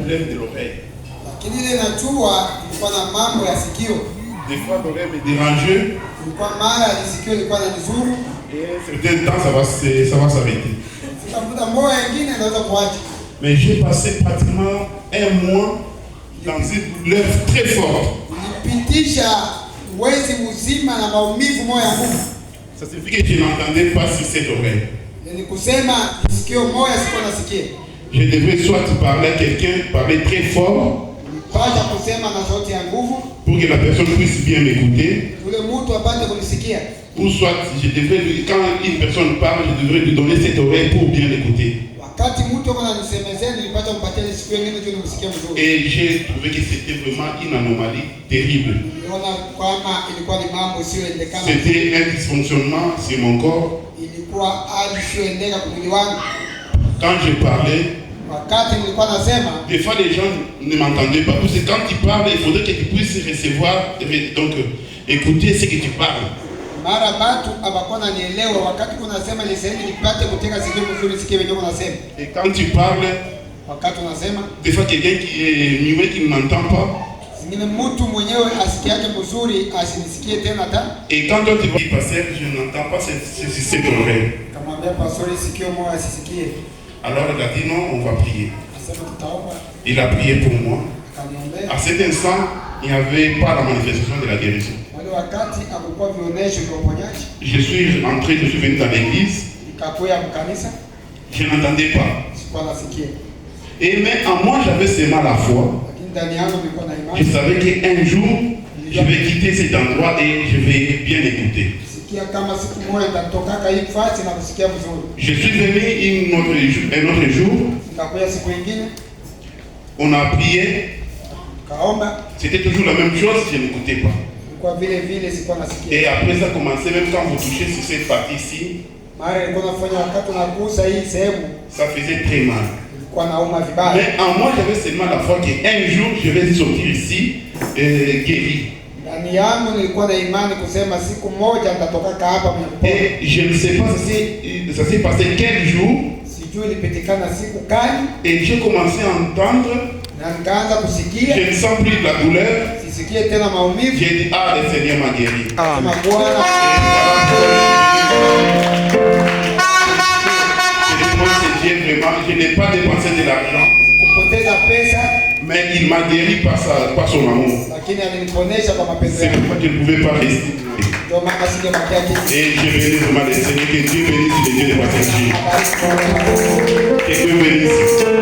problème de l'oreille. Des fois, l'oreille me dérangeait. Et un certain temps, ça va s'arrêter. Mais j'ai passé pratiquement un mois dans une douleur très forte. Ça signifie que je n'entendais pas sur cette oreille. Je devais soit parler à quelqu'un, parler très fort, pour que la personne puisse bien m'écouter. Ou soit, quand une personne parle, je devrais lui donner cette oreille pour bien l'écouter. Et j'ai trouvé que c'était vraiment une anomalie terrible. C'était un dysfonctionnement sur mon corps. Quand je parlais, des fois les gens ne m'entendaient pas. Parce que quand tu parles, il faudrait que tu puisses recevoir, donc écouter ce que tu parles. Et quand tu parles, des fois quelqu'un qui est muet, qui ne m'entend pas. Et quand toi tu dis pasteur, je n'entends pas cette oreille. Alors il a dit non, on va prier. Il a prié pour moi. À cet instant, il n'y avait pas la manifestation de la guérison. Je suis entré, je suis venu dans l'église. Je n'entendais pas. Mais en moi, j'avais seulement la foi. Je savais qu'un jour, je vais quitter cet endroit et je vais bien écouter. Je suis venu un autre jour. On a prié. C'était toujours la même chose, je n'écoutais pas. Et après ça a commencé, même quand vous touchez sur cette partie-ci, ça faisait très mal. Mais en moi, j'avais seulement la foi qu'un jour, je vais sortir ici guéri. Et je ne sais pas si ça s'est passé quel jour. Et j'ai commencé à entendre. Je ne sens plus de la douleur. J'ai dit, ah, le Seigneur m'a guéri. Je n'ai pas dépensé de l'argent, mais il m'a guéri par son amour. C'est pourquoi je ne pouvais pas rester. Et je bénis vraiment le Seigneur. Que Dieu bénisse les dieux de Pasteur Gilles. Que Dieu bénisse.